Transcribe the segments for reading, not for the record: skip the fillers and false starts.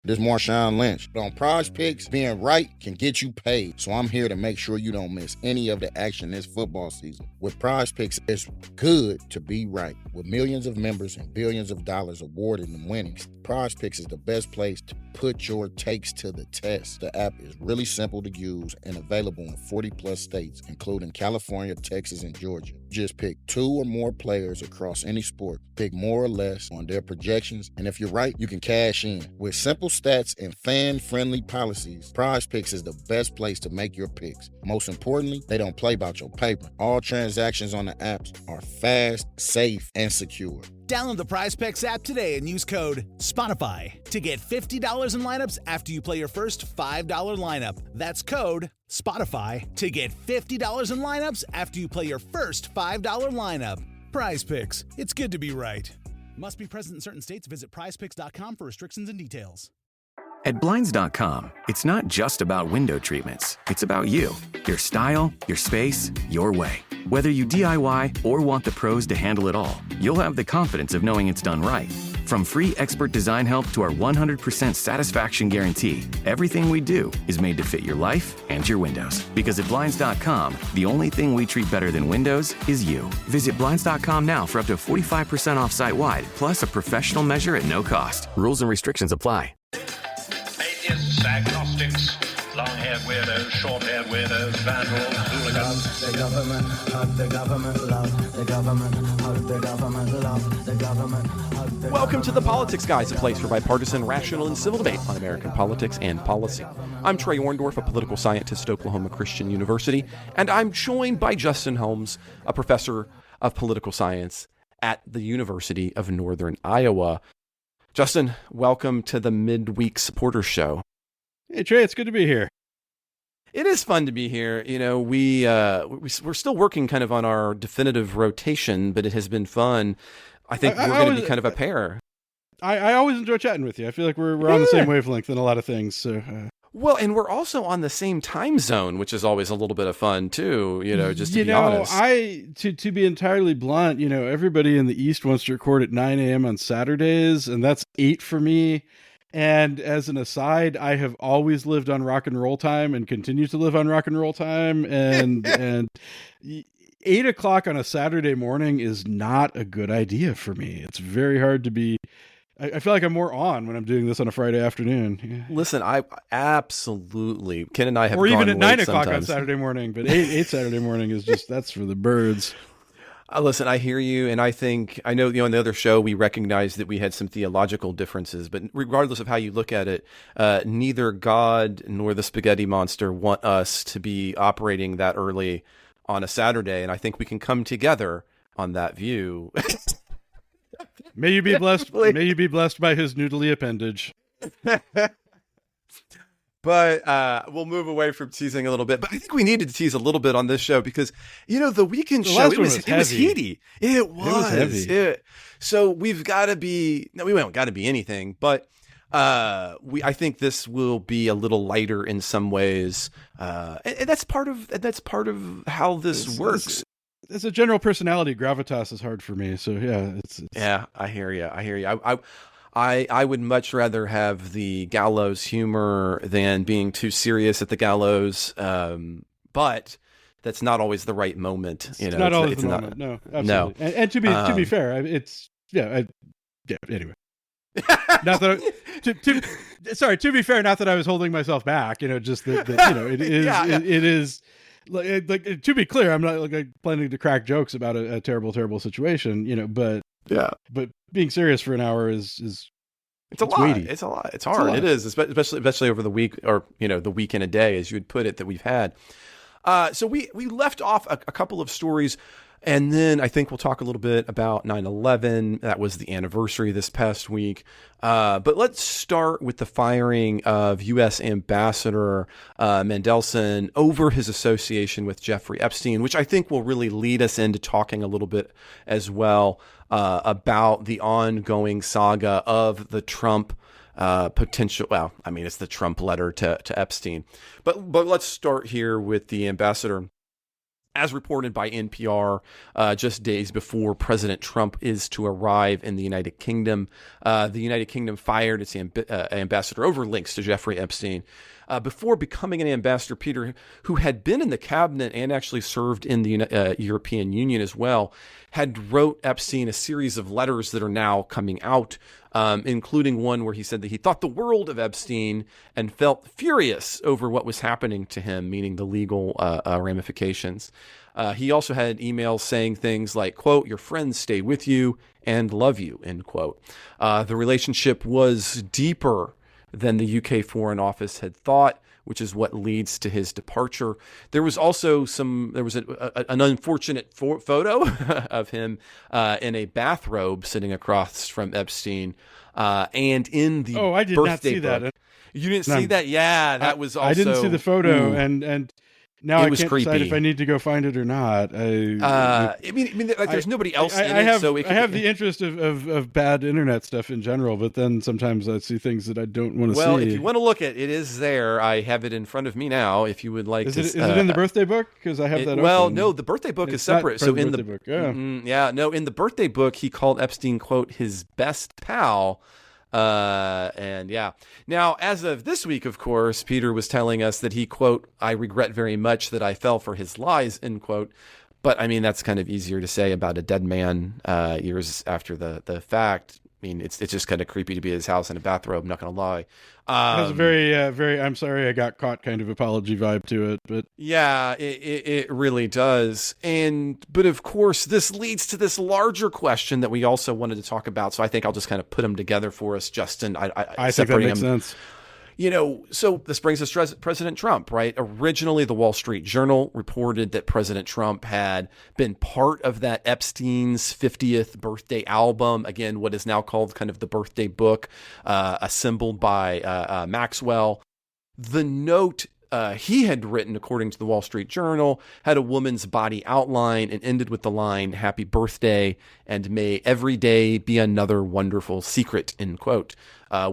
This is Marshawn Lynch. But on Prize Picks, being right can get you paid. So I'm here to make sure you don't miss any of the action this football season. With Prize Picks, it's good to be right. With millions of members and billions of dollars awarded and winnings, Prize Picks is the best place to put your takes to the test. The app is really simple to use and available in 40 plus states, including California, Texas, and Georgia. Just pick 2 or more players across any sport. Pick more or less on their projections, and if you're right, you can cash in. With simple stats and fan-friendly policies, Prize Picks is the best place to make your picks. Most importantly, they don't play about your paper. All transactions on the apps are fast, safe, and secure. Download the Prize Picks app today and use code SPOTIFY to get $50 in lineups after you play your first $5 lineup. That's code SPOTIFY to get $50 in lineups after you play your first $5 lineup. Prize Picks. It's good to be right. Must be present in certain states. Visit prizepicks.com for restrictions and details. At Blinds.com, it's not just about window treatments. It's about you, your style, your space, your way. Whether you DIY or want the pros to handle it all, you'll have the confidence of knowing it's done right. From free expert design help to our 100% satisfaction guarantee, everything we do is made to fit your life and your windows. Because at Blinds.com, the only thing we treat better than windows is you. Visit Blinds.com now for up to 45% off site-wide, plus a professional measure at no cost. Rules and restrictions apply. Atheists, agnostics, long-haired weirdos, short-haired weirdos, vandals, hooligans. The government, hug the government, love the government, hug the government, love the government, hug the Welcome to The Politics Guys, a place for bipartisan, rational, and civil debate on American politics and policy. I'm Trey Orndorff, a political scientist at Oklahoma Christian University, and I'm joined by Justin Holmes, a professor of political science at the University of Northern Iowa. Justin, welcome to the Midweek Supporters Show. Hey, Trey, it's good to be here. It is fun to be here. You know, we're still working kind of on our definitive rotation, but it has been fun. I think we're going to be kind of a pair. I always enjoy chatting with you. I feel like we're on the same wavelength in a lot of things. So, well, and we're also on the same time zone, which is always a little bit of fun too. You know, just to be honest. To be entirely blunt, you know, everybody in the East wants to record at 9 a.m. on Saturdays, and that's 8 for me. And as an aside, I have always lived on rock and roll time and continue to live on rock and roll time. And 8 o'clock on a Saturday morning is not a good idea for me. It's very hard to be. I feel like I'm more on when I'm doing this on a Friday afternoon. Yeah. Listen, I absolutely. Ken and I have or gone even at 9 o'clock sometimes. on Saturday morning, but 8 Saturday morning is just that's for the birds. Listen, I hear you, and I know, you know, on the other show we recognized that we had some theological differences, but regardless of how you look at it, neither God nor the spaghetti monster want us to be operating that early on a Saturday, and I think we can come together on that view. May you be blessed. May you be blessed by his noodly appendage. But we'll move away from teasing a little bit. But I think we needed to tease a little bit on this show because, you know, the weekend show, it was heady. It was heavy. So we've got to be, no, we don't got to be anything, but I think this will be a little lighter in some ways. And that's part of how this works. As a general personality, gravitas is hard for me. So yeah, it's... Yeah, I hear you. I would much rather have the gallows humor than being too serious at the gallows. But that's not always the right moment. You know, not always the moment. No, absolutely. No. And to be fair, it's anyway. Not that to be fair, not that I was holding myself back. You know, just that you know it is it is. Like to be clear, I'm not like planning to crack jokes about a terrible situation, you know, but being serious for an hour is it's a lot. Weighty. It's a lot. It's hard. It is, especially over the week, or you know, the week in a day, as you would put it, that we've had. So we left off a couple of stories. And then I think we'll talk a little bit about 9/11. That was the anniversary this past week. But let's start with the firing of U.S. Ambassador Mandelson over his association with Jeffrey Epstein, which I think will really lead us into talking a little bit as well about the ongoing saga of the Trump potential. Well, I mean, it's the Trump letter to Epstein. But let's start here with the ambassador. As reported by NPR, just days before President Trump is to arrive in the United Kingdom, the United Kingdom fired its ambassador over links to Jeffrey Epstein. Before becoming an ambassador, Peter, who had been in the cabinet and actually served in the European Union as well, had wrote Epstein a series of letters that are now coming out, including one where he said that he thought the world of Epstein and felt furious over what was happening to him, meaning the legal ramifications. He also had emails saying things like, quote, "Your friends stay with you and love you," end quote. The relationship was deeper than the UK Foreign Office had thought, which is what leads to his departure. There was also an unfortunate photo of him in a bathrobe sitting across from Epstein, and in the I did not see book. that. You didn't see that? Yeah, that was also. I didn't see the photo, and now I can't creepy. decide if I need to go find it or not. There's nobody else in it, so I have the interest of bad internet stuff in general, but then sometimes I see things that I don't want to see. Well, if you want to look at it, it is there. I have it in front of me now. If you would like, is it in the birthday book? Because I have that. Well, open. no, the birthday book It's is separate. So in the book, in the birthday book, he called Epstein, quote, his best pal. Now, as of this week, of course, Peter was telling us that he, quote, "I regret very much that I fell for his lies," end quote. But I mean, that's kind of easier to say about a dead man years after the fact. I mean, it's just kind of creepy to be at his house in a bathrobe. I'm not going to lie. It has a very "I'm sorry I got caught" kind of apology vibe to it, but yeah, it really does. But of course, this leads to this larger question that we also wanted to talk about. So I think I'll just kind of put them together for us, Justin. I think that makes sense. So this brings us to President Trump, right? Originally, the Wall Street Journal reported that President Trump had been part of that Epstein's 50th birthday album. Again, what is now called kind of the birthday book, assembled by Maxwell. The note he had written, according to the Wall Street Journal, had a woman's body outline and ended with the line, "Happy birthday, and may every day be another wonderful secret," end quote,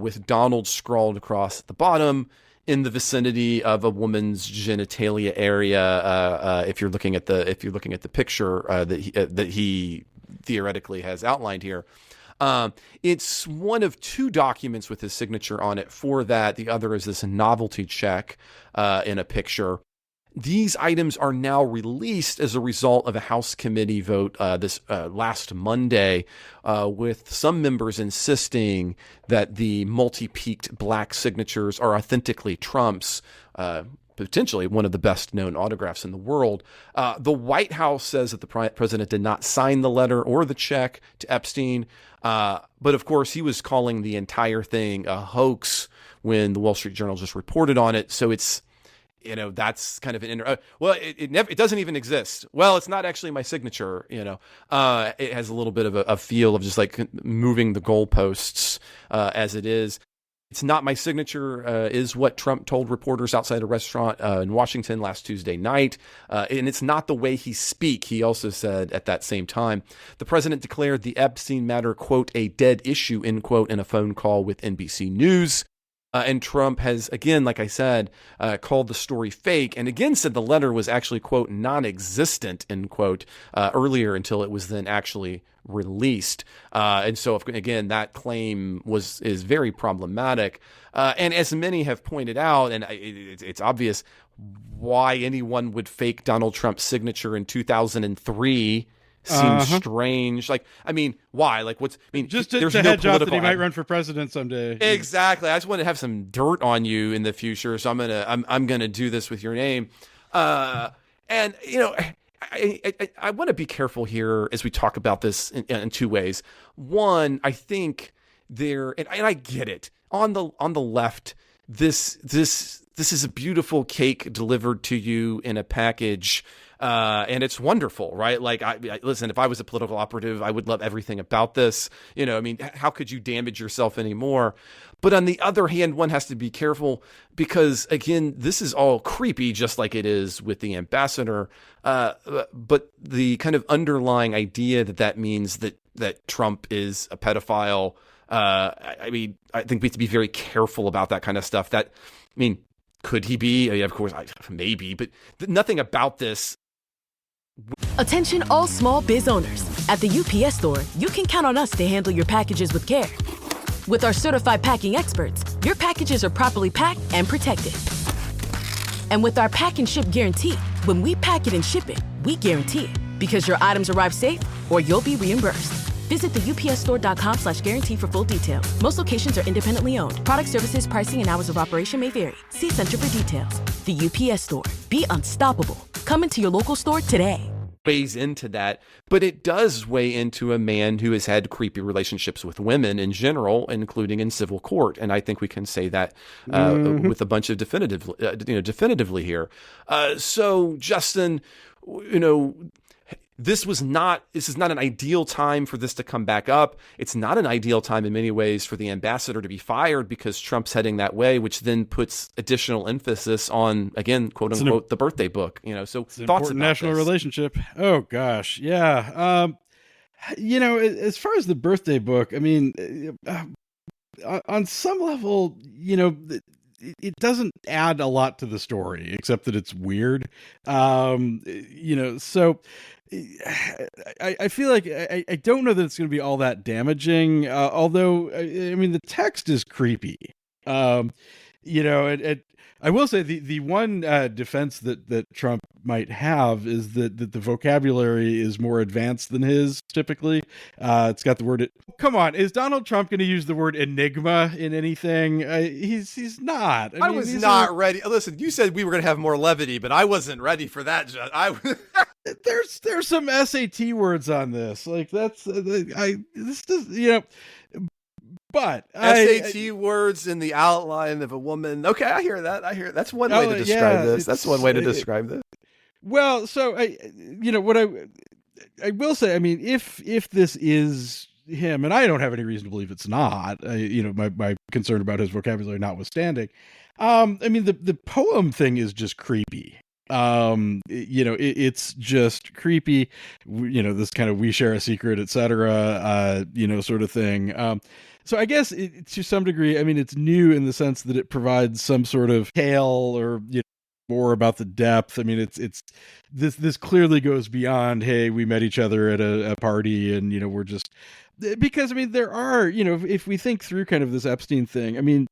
with Donald scrawled across the bottom in the vicinity of a woman's genitalia area. If you're looking at the picture that he theoretically has outlined here. It's one of two documents with his signature on it for that. The other is this novelty check in a picture. These items are now released as a result of a House committee vote this last Monday, with some members insisting that the multi-peaked black signatures are authentically Trump's, potentially one of the best known autographs in the world. The White House says that the president did not sign the letter or the check to Epstein. But of course, he was calling the entire thing a hoax when the Wall Street Journal just reported on it. So it's, that's kind of it doesn't even exist. Well, it's not actually my signature, it has a little bit of a feel of just like moving the goalposts, as it is. It's not my signature, is what Trump told reporters outside a restaurant in Washington last Tuesday night. And it's not the way he speak, he also said at that same time. The president declared the Epstein matter, quote, a dead issue, end quote, in a phone call with NBC News. And Trump has, again, like I said, called the story fake, and again said the letter was actually, quote, non-existent, end quote, earlier until it was then actually released. And so, again, that claim is very problematic. And as many have pointed out, and it's obvious why anyone would fake Donald Trump's signature in 2003 seems strange. Like, I mean, why? Like, just to hedge out that he might run for president someday. Exactly. I just want to have some dirt on you in the future, so I'm gonna do this with your name. And I want to be careful here as we talk about this in two ways. One, I think and I get it on the left. This is a beautiful cake delivered to you in a package. And it's wonderful, right? Like, listen, if I was a political operative, I would love everything about this. How could you damage yourself anymore? But on the other hand, one has to be careful because, again, this is all creepy, just like it is with the ambassador. But the kind of underlying idea that means that Trump is a pedophile. I think we have to be very careful about that kind of stuff. Could he be? Of course, maybe, but nothing about this Attention all small biz owners. At the UPS Store, you can count on us to handle your packages with care. With our certified packing experts, your packages are properly packed and protected. And with our pack and ship guarantee, when we pack it and ship it, we guarantee it. Because your items arrive safe or you'll be reimbursed. Visit the upsstore.com/guarantee for full details. Most locations are independently owned. Product services, pricing, and hours of operation may vary. See Center for details. The UPS Store. Be unstoppable. Come into your local store today. Weighs into that, but it does weigh into a man who has had creepy relationships with women in general, including in civil court. And I think we can say that with a bunch of definitively here. So Justin, this is not an ideal time for this to come back up. It's not an ideal time in many ways for the ambassador to be fired because Trump's heading that way, which then puts additional emphasis on, again, quote unquote, the birthday book. So it's an thoughts important about national this. relationship. Oh gosh, yeah. As far as the birthday book, I mean, on some level, it doesn't add a lot to the story except that it's weird. So I feel like I don't know that it's going to be all that damaging. Although I mean the text is creepy. I will say the one defense that Trump might have is that the vocabulary is more advanced than his typically. It's got the word. Come on, is Donald Trump going to use the word enigma in anything? He's not. I was not ready. Listen, you said we were going to have more levity, but I wasn't ready for that. There's some SAT words on this. Like this does. But SAT words in the outline of a woman. Okay, I hear that. That's one way to describe this. That's one way to describe this. Well, so what I will say. I mean, if this is him, and I don't have any reason to believe it's not. My concern about his vocabulary notwithstanding. I mean, the poem thing is just creepy. It's just creepy. This kind of we share a secret, etc. Sort of thing. So I guess to some degree, I mean, it's new in the sense that it provides some sort of tale or more about the depth. I mean, it's this clearly goes beyond, hey, we met each other at a party and we're just because I mean there are if we think through kind of this Epstein thing, I mean.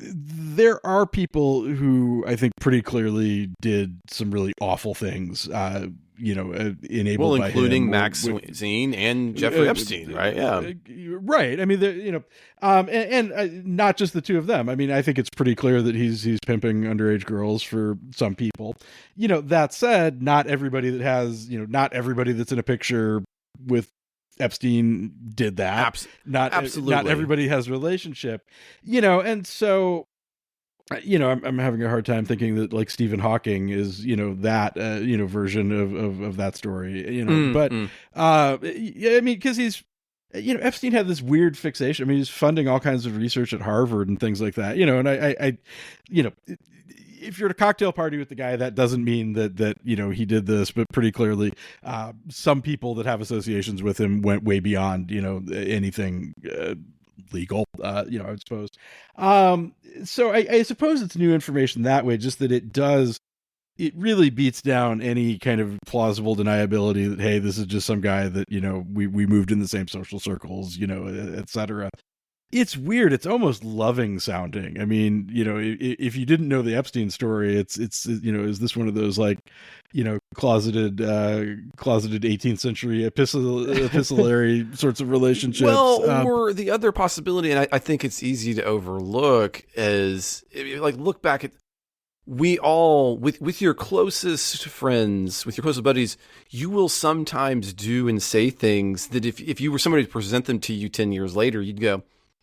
There are people who I think pretty clearly did some really awful things, enabled by including him, Maxine and Jeffrey Epstein, right? Yeah, right. I mean, and not just the two of them. I mean, I think it's pretty clear that he's pimping underage girls for some people. That said, not everybody that has, not everybody that's in a picture with Epstein did that. Absolutely. Not everybody has a relationship, and so, I'm having a hard time thinking that like Stephen Hawking is, that, version of that story, I mean, because he's, Epstein had this weird fixation. I mean, he's funding all kinds of research at Harvard and things like that, and I if you're at a cocktail party with the guy, that doesn't mean that he did this, but pretty clearly, some people that have associations with him went way beyond anything legal. I would suppose. So I suppose it's new information that way. Just that it really beats down any kind of plausible deniability that hey, this is just some guy that we moved in the same social circles, etc. It's weird. It's almost loving sounding. I mean, if you didn't know the Epstein story, it's is this one of those like, closeted 18th century epistolary sorts of relationships? Well, or the other possibility, and I think it's easy to overlook, is like look back at we all with your closest friends, with your closest buddies, you will sometimes do and say things that if you were somebody to present them to you 10 years later, you'd go,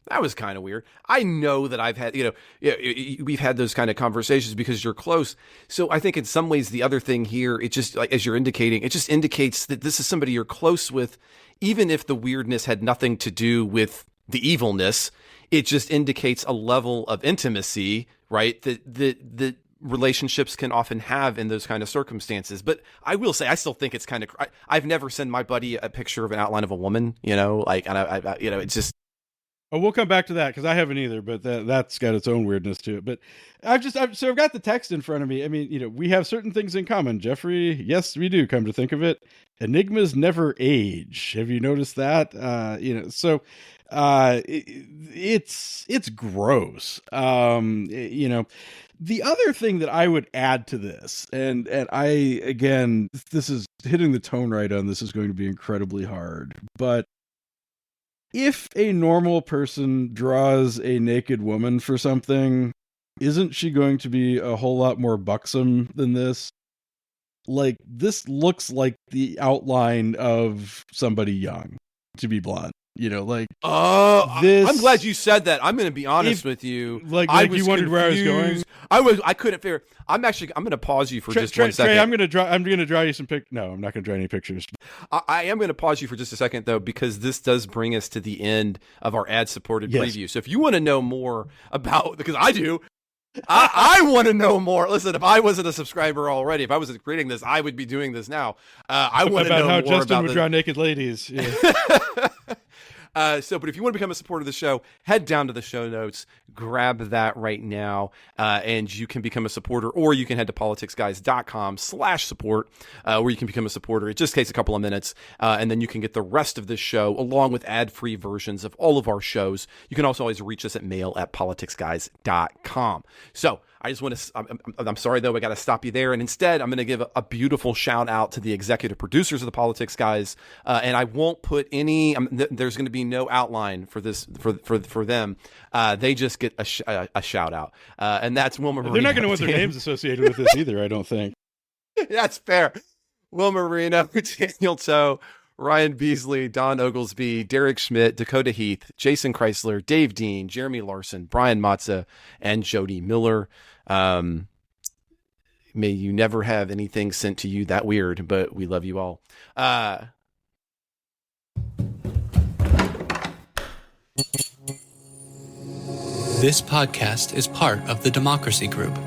that was kind of weird. I know that I've had, we've had those kind of conversations because you're close. So I think in some ways, the other thing here, it just like, as you're indicating, it just indicates that this is somebody you're close with, even if the weirdness had nothing to do with the evilness. It just indicates a level of intimacy, right? That relationships can often have in those kind of circumstances. But I will say, I still think it's kind of, I've never sent my buddy a picture of an outline of a woman, and it's just, Oh, we'll come back to that because I haven't either, but that's got its own weirdness to it. But I've got the text in front of me. I mean, we have certain things in common. Jeffrey, yes, we do. Come to think of it, enigmas never age. Have you noticed that? It's gross. The other thing that I would add to this, and this is hitting the tone right on. This is going to be incredibly hard, but if a normal person draws a naked woman for something, isn't she going to be a whole lot more buxom than this? Like, this looks like the outline of somebody young, to be blunt. I'm glad you said that. I'm going to be honest with you. I was you wondered confused. Where I was going. I couldn't figure. I'm going to pause you for just 1 second. Trey, I'm going to draw you some pictures. No, I'm not going to draw any pictures. I am going to pause you for just a second though, because this does bring us to the end of our ad-supported preview. So if you want to know more about, because I do. I want to know more. Listen, if I wasn't a subscriber already, if I wasn't creating this, I would be doing this now. I want to know how more Justin about would draw naked ladies. Yeah. But if you want to become a supporter of the show, head down to the show notes, grab that right now, and you can become a supporter, or you can head to politicsguys.com/support, where you can become a supporter. It just takes a couple of minutes, and then you can get the rest of this show along with ad-free versions of all of our shows. You can also always reach us at mail@politicsguys.com. So I just want to, I'm sorry though, I got to stop you there. And instead, I'm going to give a beautiful shout out to the executive producers of the Politics Guys. And I won't put any, there's going to be no outline for this, for them. They just get a shout out. And that's Wilma Marino. They're not going to want their names associated with this either, I don't think. That's fair. Wilma Marino, Daniel Toe, Ryan Beasley, Don Oglesby, Derek Schmidt, Dakota Heath, Jason Chrysler, Dave Dean, Jeremy Larson, Brian Matza, and Jody Miller. May you never have anything sent to you that weird, but we love you all. This podcast is part of the Democracy Group,